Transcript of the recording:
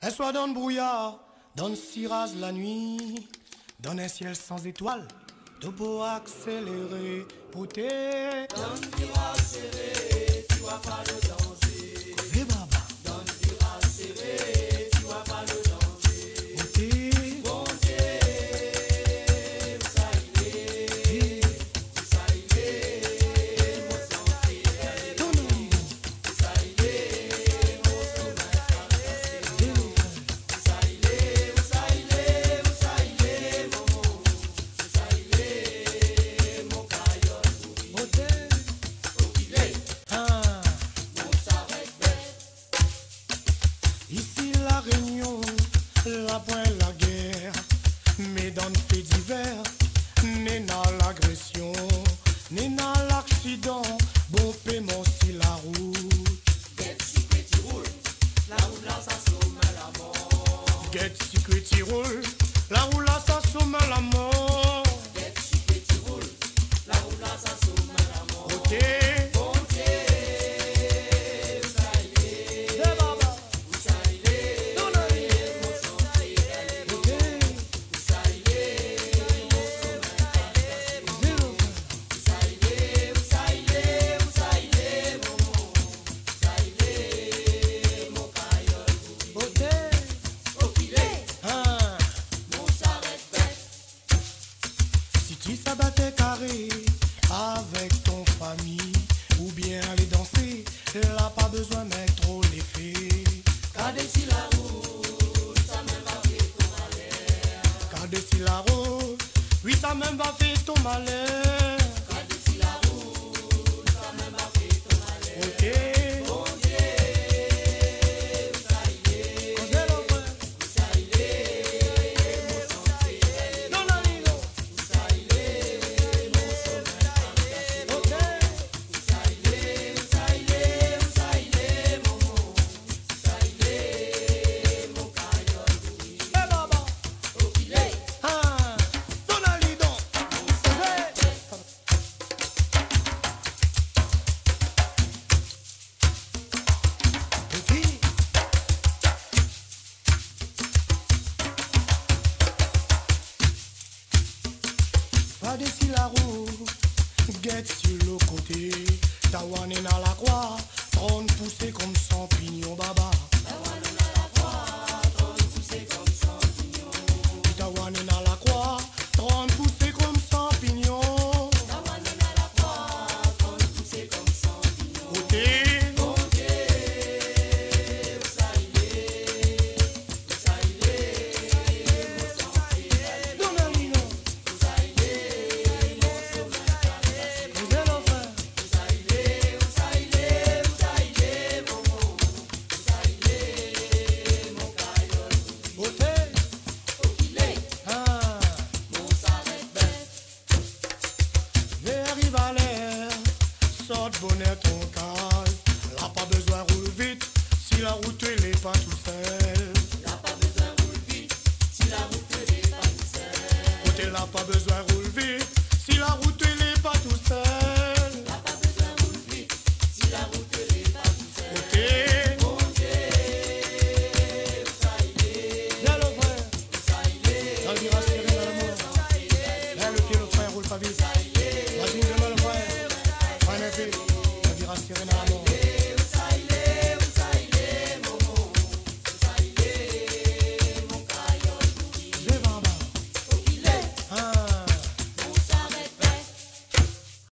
Elle soit dans le brouillard, dans le cirage la nuit, dans un ciel sans étoiles, de beau accéléré, pouté. Dans le virage serré, tu vois pas le danger. Causez baba. Dans le virage serré, tu vois pas le danger. Pouté. Bon Dieu, où ça il est, où ça il est, mon sang fidèle. Où ça il est, mon sommeil caressé. Où ça il est, où ça il est, où ça il est, mon où ça il est, mon caillot. Pouté. Où il est, Ah. mon s'arrête bête. Ici la réunion, la pointe la guerre, mais dans le fait divers, n'est dans l'agression, n'est dans l'accident, bon paiement si la route. Get secret tu roule, la roule là ça somme la mort. Get secret qui roule, la roue là ça somme la mort. Get secret tu roule, la roule là ça somme la mort. Ok, Bon Dieu, où ça il est, de baba, où ça il est, mon sang fidèle. ok, Où ça il est, mon sommeil caressé. zéro, Où ça il est, où ça il est, où ça il est, mon où ça il est, mon caillot. ok, Où qu'il est, ah. mon s'arrête bête. Si tu s'abattais carré avec ton famille, ou bien aller danser, là pas besoin de mettre trop l'effet. Gardez si la route, ça même va faire ton malheur. Gardez si la route, oui ça même va faire ton malheur. Gardez si la route, ça même va faire ton malheur. Ok, Bon Dieu, où ça il est, causez le frère, où ça il est, mon sang fidèle. non la ligne, Où ça il est, mon sommeil caressé. ok, Où ça il est, où ça il est, où ça il est, mon où ça il est, mon caillot. eh baba, Où qu'il est, ah, non la ligne, ok, pas si la roue, get sur le côté, Tawane dans la croix, 30 poussés comme champignon baba. Tawane dans la croix, 30 poussés comme champignon. Côté, dans la ligne, vous êtes l'enfer. Côté, ah, vers arrive à l'air, sort bonnet ton